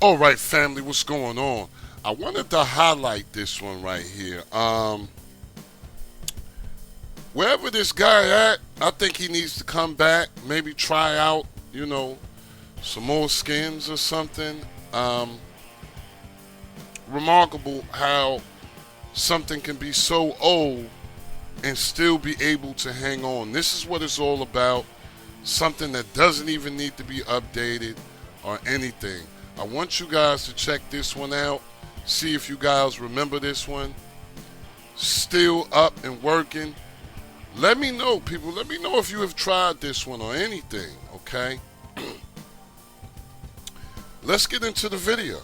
All right, family, what's going on? I wanted to highlight this one right here. Wherever this guy at, I think he needs to come back, maybe try out, some more skins or something. Um, Remarkable how something can be so old and still be able to hang on. This is what it's all about. Something that doesn't even need to be updated or anything. I want you guys to check this one out. See if you guys remember this one. Still up and working. Let me know, people. Let me know if you have tried this one or anything, okay? Let's get into the video.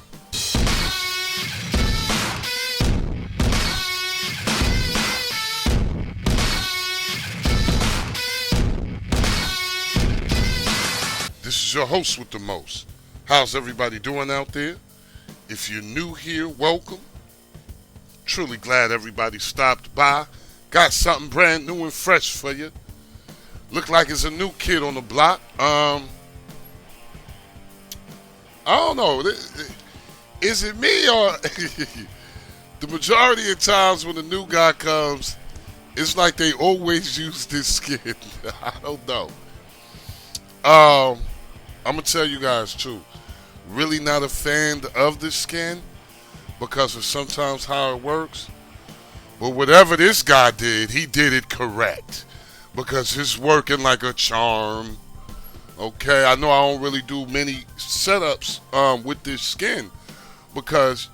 This is your host with the most. How's everybody doing out there? If you're new here, welcome. Truly glad everybody stopped by. Got something brand new and fresh for you. Look like it's a new kid on the block. I don't know. Is it me or the majority of times when a new guy comes, it's like they always use this skin. I don't know. I'm gonna tell you guys too. Really not a fan of the skin because of sometimes how it works. But whatever this guy did, he did it correct because it's working like a charm. Okay, I know I don't really do many setups with this skin because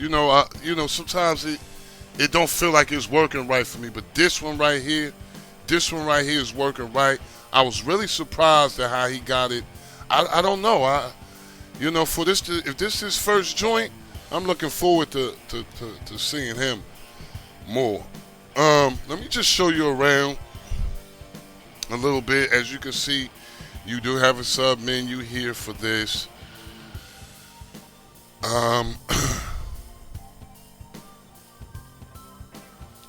sometimes it don't feel like it's working right for me. But this one right here is working right. I was really surprised at how he got it. I don't know. For this if this is his first joint, I'm looking forward to seeing him more. Let me just show you around a little bit. As you can see, you do have a sub menu here for this.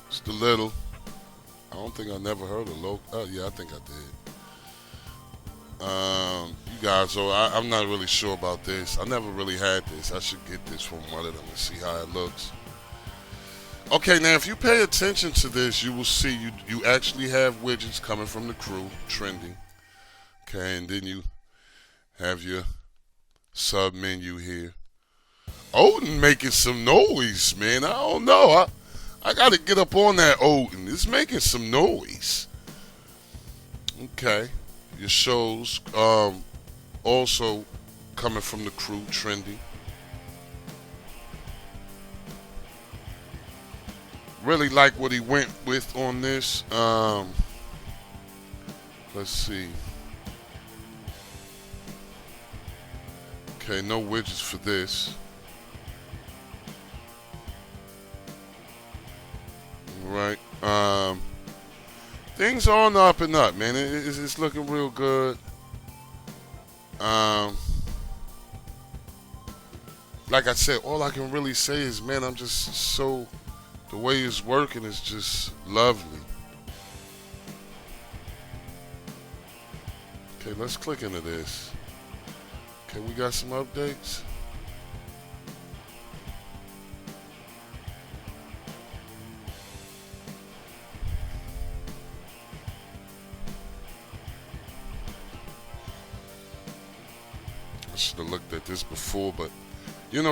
Just a little. I don't think I never heard of low. Oh yeah, I think I did. You guys, so I'm not really sure about this. I never really had this. I should get this from one of them and see how it looks. Okay, now if you pay attention to this, you will see you actually have widgets coming from the crew, trending. Okay, and then you have your sub menu here. Odin making some noise, man. I don't know. I got to get up on that Odin. It's making some noise. Okay. Your shows also coming from the crew, trending. Really like what he went with on this. Let's see. Okay, no widgets for this. Right. Things are on the up and up, man. It's looking real good. Like I said, all I can really say is, man, I'm just so, the way it's working is just lovely. Okay, let's click into this. Okay, we got some updates. I should have looked at this before, but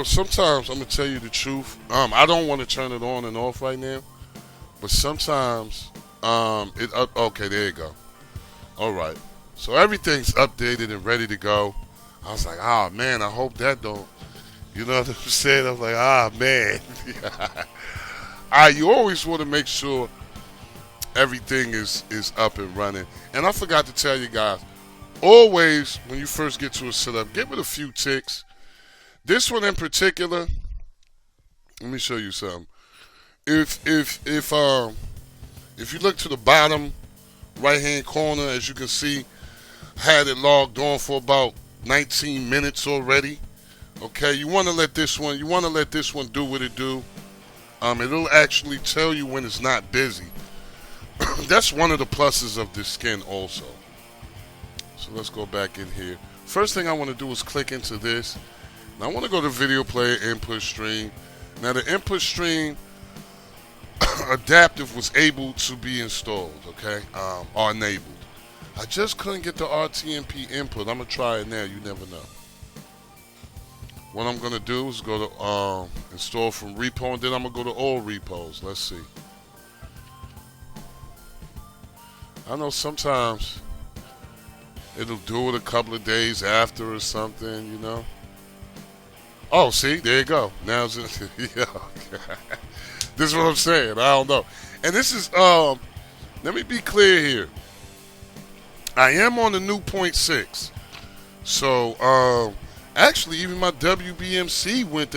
sometimes I'm gonna tell you the truth. I don't want to turn it on and off right now, but sometimes it up. Okay, there you go. All right, so everything's updated and ready to go. I was like, man, I hope that don't. You know what I'm saying? I'm like, man. You always want to make sure everything is up and running. And I forgot to tell you guys, always when you first get to a setup, give it a few ticks. This one in particular, let me show you something. If you look to the bottom right hand corner, as you can see, had it logged on for about 19 minutes already. Okay, you want to let this one do what it do. It'll actually tell you when it's not busy. That's one of the pluses of this skin also. So let's go back in here. First thing I want to do is click into this. Now I want to go to video player input stream. Now the input stream adaptive was able to be installed, okay, or enabled. I just couldn't get the RTMP input. I'm gonna try it now. You never know. What I'm gonna do is go to install from repo, and then I'm gonna go to all repos. Let's see. I know sometimes it'll do it a couple of days after or something, you know. Oh, see, there you go. Now it's yeah. This is what I'm saying. I don't know. And this is let me be clear here. I am on the new point 6. So actually even my WBMC went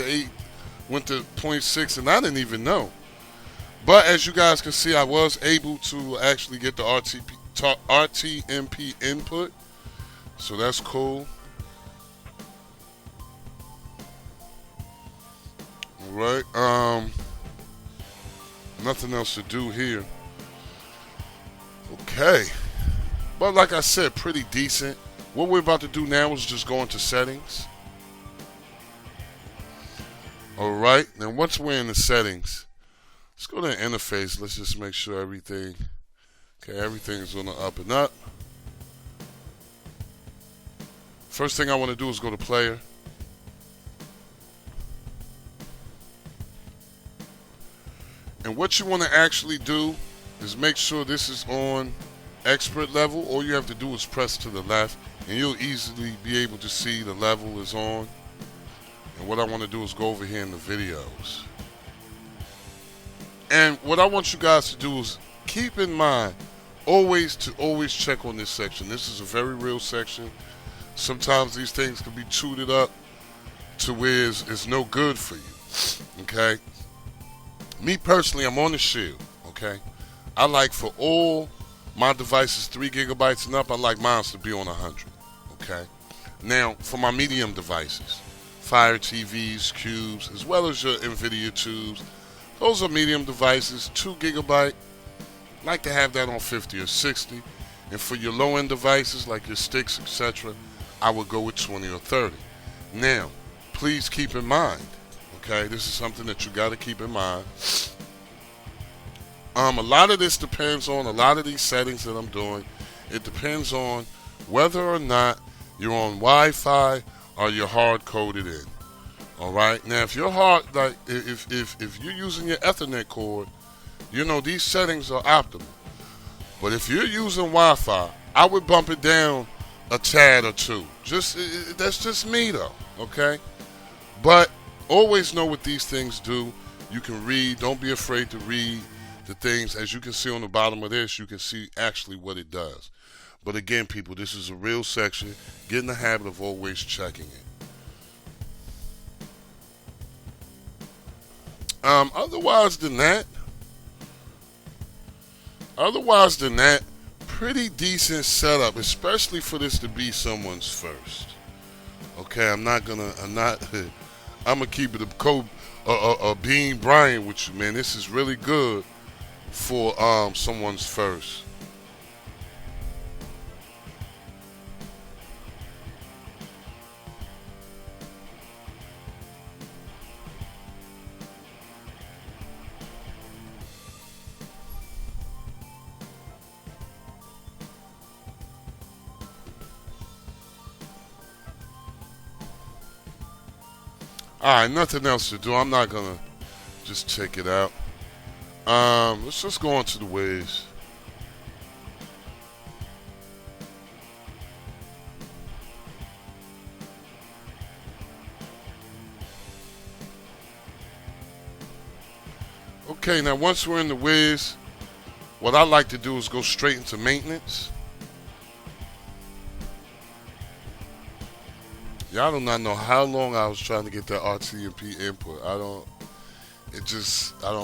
to point 6 and I didn't even know. But as you guys can see, I was able to actually get the RTMP input. So that's cool. All right. Nothing else to do here. Okay. But like I said, pretty decent. What we're about to do now is just go into settings. Alright, now once we're in the settings, let's go to the interface. Let's just make sure everything is on the up and up. First thing I want to do is go to player. And what you want to actually do is make sure this is on expert level. All you have to do is press to the left and you'll easily be able to see the level is on. And what I want to do is go over here in the videos. And what I want you guys to do is keep in mind always check on this section. This is a very real section. Sometimes these things can be chewed up to where it's no good for you. Okay? Me personally, I'm on the shield. Okay? I like for all my devices 3 gigabytes and up, I like mine to be on 100. Okay? Now, for my medium devices, Fire TVs, Cubes, as well as your NVIDIA tubes, those are medium devices, 2 gigabyte. I like to have that on 50 or 60. And for your low-end devices like your sticks, etc., I would go with 20 or 30. Now, please keep in mind, okay, this is something that you got to keep in mind. A lot of this depends on a lot of these settings that I'm doing. It depends on whether or not you're on Wi-Fi or you're hard coded in. All right. Now, if you're if you're using your Ethernet cord, you know these settings are optimal. But if you're using Wi-Fi, I would bump it down a tad or two. That's just me though. Okay. But always know what these things do. You can read. Don't be afraid to read the things. As you can see on the bottom of this, you can see actually what it does. But again, people, this is a real section. Get in the habit of always checking it. Otherwise than that, pretty decent setup, especially for this to be someone's first. Okay, I'm gonna keep it a Bean Bryant with you, man. This is really good for someone's first. Alright, nothing else to do. I'm not gonna just check it out. Let's just go on to the waves. Okay, now once we're in the Wiz, what I like to do is go straight into maintenance. Y'all do not know how long I was trying to get that RTMP input. I don't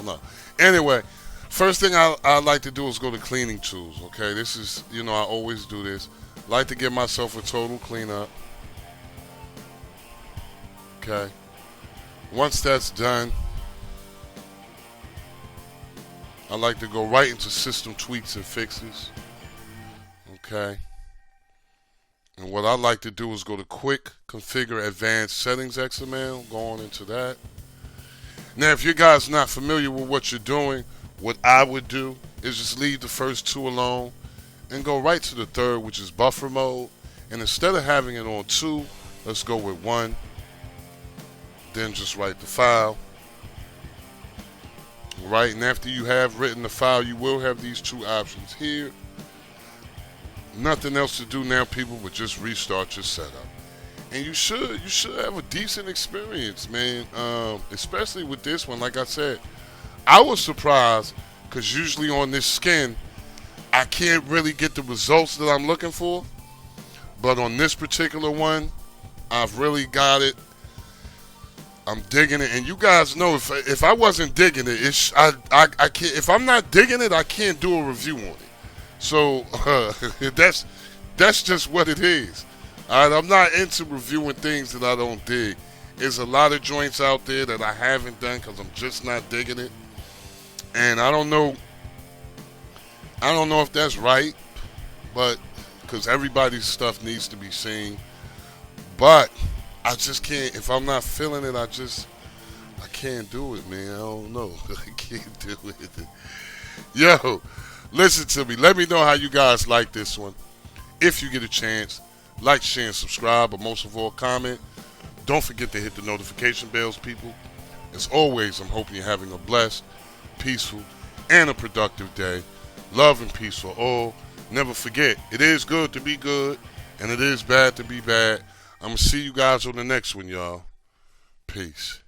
know. Anyway, first thing I like to do is go to cleaning tools, okay? This is, I always do this. Like to give myself a total cleanup. Okay. Once that's done, I like to go right into system tweaks and fixes. Okay. And what I like to do is go to quick configure advanced settings XML, going into that. Now, if you guys not familiar with what you're doing, what I would do is just leave the first two alone and go right to the third, which is buffer mode. And instead of having it on 2, let's go with 1. Then just write the file. Right, and after you have written the file, you will have these two options here. Nothing else to do now, people, but just restart your setup. And you should have a decent experience, man. Especially with this one. Like I said, I was surprised because usually on this skin, I can't really get the results that I'm looking for. But on this particular one, I've really got it. I'm digging it, and you guys know if I wasn't digging it, I can't. If I'm not digging it, I can't do a review on it. So that's just what it is. All right, I'm not into reviewing things that I don't dig. There's a lot of joints out there that I haven't done because I'm just not digging it, and I don't know if that's right, but because everybody's stuff needs to be seen, but I just can't. If I'm not feeling it, I can't do it, man. I don't know. I can't do it. Yo, listen to me. Let me know how you guys like this one. If you get a chance, like, share, and subscribe, but most of all, comment. Don't forget to hit the notification bells, people. As always, I'm hoping you're having a blessed, peaceful, and a productive day. Love and peace for all. Never forget, it is good to be good, and it is bad to be bad. I'm going to see you guys on the next one, y'all. Peace.